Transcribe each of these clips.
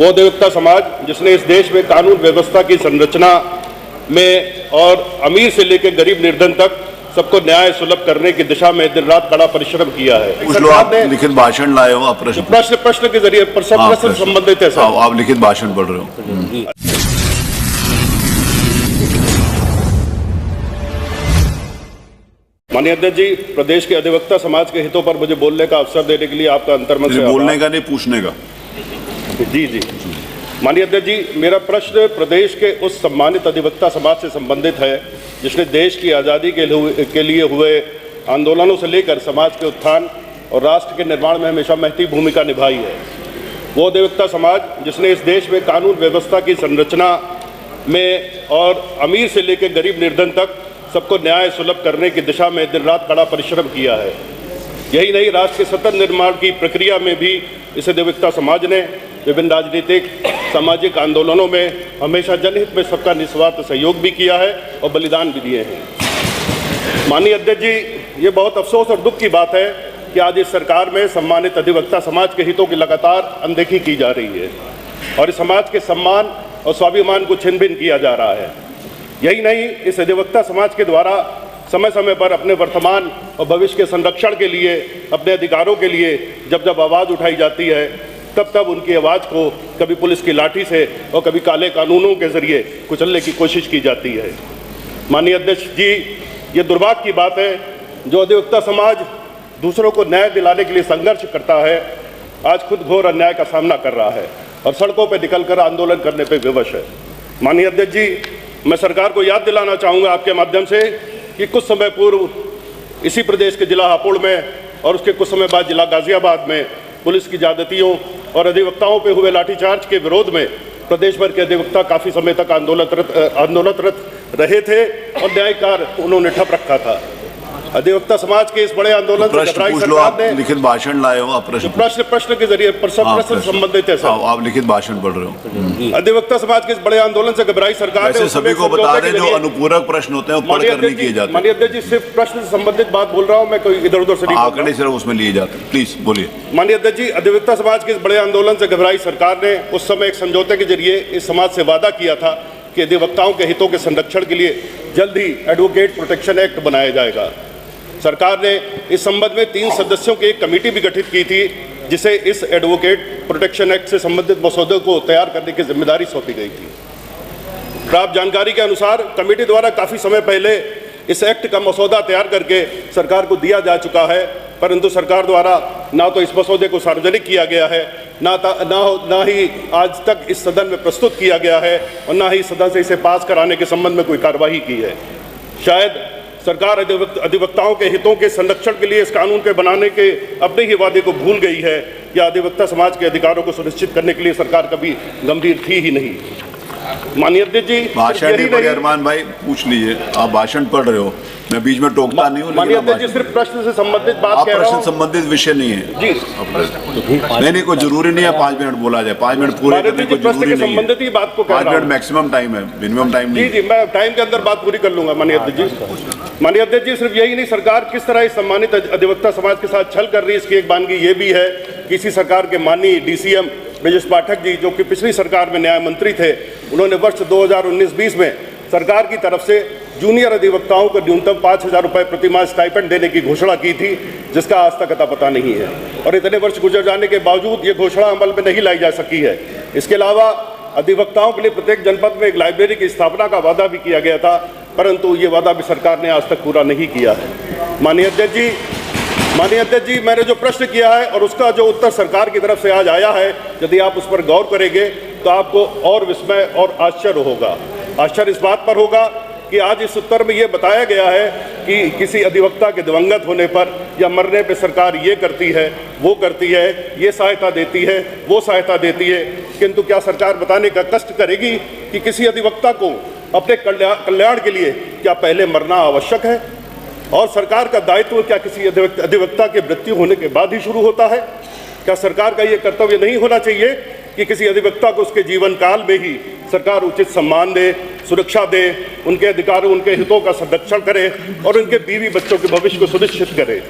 वो अधिवक्ता समाज जिसने इस देश में कानून व्यवस्था की संरचना में और अमीर से लेकर गरीब निर्धन तक सबको न्याय सुलभ करने की दिशा में दिन रात बड़ा परिश्रम किया है। कुछ लोग आप लिखित भाषण लाए हो, आप प्रश्न के जरिए प्रश्न संबंधित है सर। आप लिखित भाषण पढ़ रहे हो। माननीय अध्यक्ष जी, प्रदेश के अधिवक्ता समाज के हितों पर मुझे बोलने का अवसर देने के लिए आपका अंतर्मन से बोलने का नहीं, पूछने का। जी। माननीय अध्यक्ष जी, मेरा प्रश्न प्रदेश के उस सम्मानित अधिवक्ता समाज से संबंधित है जिसने देश की आज़ादी के लिए हुए आंदोलनों से लेकर समाज के उत्थान और राष्ट्र के निर्माण में हमेशा महती भूमिका निभाई है। वो अधिवक्ता समाज जिसने इस देश में कानून व्यवस्था की संरचना में और अमीर से लेकर गरीब निर्धन तक सबको न्याय सुलभ करने की दिशा में दिन रात बड़ा परिश्रम किया है। यही नहीं, राष्ट्र के सतत निर्माण की प्रक्रिया में भी इस अधिवक्ता समाज ने विभिन्न राजनीतिक सामाजिक आंदोलनों में हमेशा जनहित में सबका निस्वार्थ सहयोग भी किया है और बलिदान भी दिए हैं। माननीय अध्यक्ष जी, ये बहुत अफसोस और दुख की बात है कि आज इस सरकार में सम्मानित अधिवक्ता समाज के हितों की लगातार अनदेखी की जा रही है और इस समाज के सम्मान और स्वाभिमान को छिन भिन किया जा रहा है। यही नहीं, इस अधिवक्ता समाज के द्वारा समय समय पर अपने वर्तमान और भविष्य के संरक्षण के लिए, अपने अधिकारों के लिए जब आवाज़ उठाई जाती है, तब उनकी आवाज़ को कभी पुलिस की लाठी से और कभी काले कानूनों के जरिए कुचलने की कोशिश की जाती है। माननीय अध्यक्ष जी, ये दुर्भाग्य की बात है, जो अधिवक्ता समाज दूसरों को न्याय दिलाने के लिए संघर्ष करता है, आज खुद घोर अन्याय का सामना कर रहा है और सड़कों पर निकलकर आंदोलन करने पर विवश है। माननीय अध्यक्ष जी, मैं सरकार को याद दिलाना चाहूँगा आपके माध्यम से कि कुछ समय पूर्व इसी प्रदेश के जिला हापुड़ में और उसके कुछ समय बाद जिला गाजियाबाद में पुलिस की ज्यादतियों और अधिवक्ताओं पे हुए लाठीचार्ज के विरोध में प्रदेश भर के अधिवक्ता काफ़ी समय तक आंदोलनरत रहे थे और न्याय कार्य उन्होंने ठप रखा था। अधिवक्ता समाज के इस बड़े आंदोलन से घबराई सरकार ने लिखित भाषण लाए हो, आप प्रश्न के जरिए प्रश्न संबंधित है सर। आप लिखित भाषण पढ़ रहे हो। अधिवक्ता समाज के इस बड़े आंदोलन से घबराई सरकार ने सभी को बता दें जो अनुपूरक प्रश्न होते हैं पढ़ कर नहीं किए जाते। माननीय अध्यक्ष जी, सिर्फ प्रश्न से संबंधित बात बोल रहा हूँ, मैं कोई इधर उधर से नहीं, आंकड़े सिर्फ उसमें लिए जाते हैं। प्लीज बोलिए। माननीय अध्यक्ष जी, अधिवक्ता समाज के इस बड़े आंदोलन से घबराई सरकार ने उस समय एक समझौते के जरिए इस समाज से वादा किया था कि अधिवक्ताओं के हितों के संरक्षण के लिए जल्द ही एडवोकेट प्रोटेक्शन एक्ट बनाया जाएगा। सरकार ने इस संबंध में 3 सदस्यों की एक कमेटी भी गठित की थी, जिसे इस एडवोकेट प्रोटेक्शन एक्ट से संबंधित मसौदे को तैयार करने की जिम्मेदारी सौंपी गई थी। प्राप्त जानकारी के अनुसार कमेटी द्वारा काफ़ी समय पहले इस एक्ट का मसौदा तैयार करके सरकार को दिया जा चुका है, परंतु सरकार द्वारा ना तो इस मसौदे को सार्वजनिक किया गया है, ना ही आज तक इस सदन में प्रस्तुत किया गया है और ना ही सदन से इसे पास कराने के संबंध में कोई कार्रवाई की है। शायद सरकार अधिवक्ताओं के हितों के संरक्षण के लिए इस कानून के बनाने के अपने ही वादे को भूल गई है या अधिवक्ता समाज के अधिकारों को सुनिश्चित करने के लिए सरकार कभी गंभीर थी ही नहीं। माननीय अध्यक्ष जी, भाषण नहीं, अरमान भाई पूछ लीजिए, आप भाषण पढ़ रहे हो, मैं बीच में टोकता नहीं हूँ। माननीय अध्यक्ष जी, सिर्फ प्रश्न से संबंधित बात कह रहा हूँ। प्रश्न संबंधित विषय नहीं है जी। नहीं, कोई जरूरी नहीं है 5 मिनट बोला जाए, 5 मिनट पूरे करने को जरूरी नहीं है। संबंधित ही बात को 5 मिनट मैक्सिमम टाइम है, मिनिमम टाइम नहीं। जी, मैं टाइम के अंदर बात पूरी कर लूंगा। माननीय अध्यक्ष जी, माननीय अध्यक्ष जी, सिर्फ यही नहीं, सरकार किस तरह इस सम्मानित अधिवक्ता समाज के साथ छल कर रही है, इसकी एक बानगी ये भी है कि इसी सरकार के माननीय DCM ब्रजेश पाठक जी, जो कि पिछली सरकार में न्याय मंत्री थे, उन्होंने वर्ष 2019-20 में सरकार की तरफ से जूनियर अधिवक्ताओं को न्यूनतम 5,000 रुपये प्रतिमाह स्टाइपेंड देने की घोषणा की थी, जिसका आज तक अता पता नहीं है और इतने वर्ष गुजर जाने के बावजूद ये घोषणा अमल में नहीं लाई जा सकी है। इसके अलावा अधिवक्ताओं के लिए प्रत्येक जनपद में एक लाइब्रेरी की स्थापना का वादा भी किया गया था, परंतु ये वादा भी सरकार ने आज तक पूरा नहीं किया है। माननीय अध्यक्ष जी, मैंने जो प्रश्न किया है और उसका जो उत्तर सरकार की तरफ से आज आया है, यदि आप उस पर गौर करेंगे तो आपको और विस्मय और आश्चर्य होगा। आश्चर्य इस बात पर होगा कि आज इस उत्तर में ये बताया गया है कि किसी अधिवक्ता के दिवंगत होने पर या मरने पर सरकार ये करती है, वो करती है, ये सहायता देती है, वो सहायता देती है, किंतु क्या सरकार बताने का कष्ट करेगी कि किसी अधिवक्ता को अपने कल्याण के लिए क्या पहले मरना आवश्यक है और सरकार का दायित्व क्या किसी अधिवक्ता के मृत्यु होने के बाद ही शुरू होता है? क्या सरकार का ये कर्तव्य नहीं होना चाहिए कि किसी अधिवक्ता को उसके जीवन काल में ही सरकार उचित सम्मान दे, सुरक्षा दे, उनके अधिकारों, उनके हितों का संरक्षण करे और उनके बीवी बच्चों के भविष्य को सुनिश्चित करे?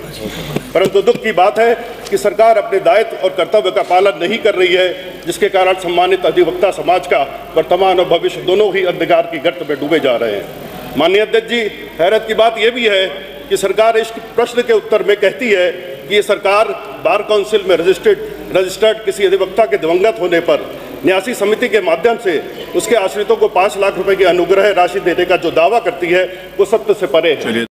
परंतु दुख की बात है कि सरकार अपने दायित्व और कर्तव्य का पालन नहीं कर रही है, जिसके कारण सम्मानित अधिवक्ता समाज का वर्तमान और भविष्य दोनों ही अंधकार की गर्त में डूबे जा रहे हैं। माननीय अध्यक्ष जी, हैरत की बात यह भी है कि सरकार इस प्रश्न के उत्तर में कहती है कि ये सरकार बार काउंसिल में रजिस्टर्ड किसी अधिवक्ता के दिवंगत होने पर न्यासी समिति के माध्यम से उसके आश्रितों को 5 लाख रुपए की अनुग्रह राशि देने का जो दावा करती है वो सत्य से परे है।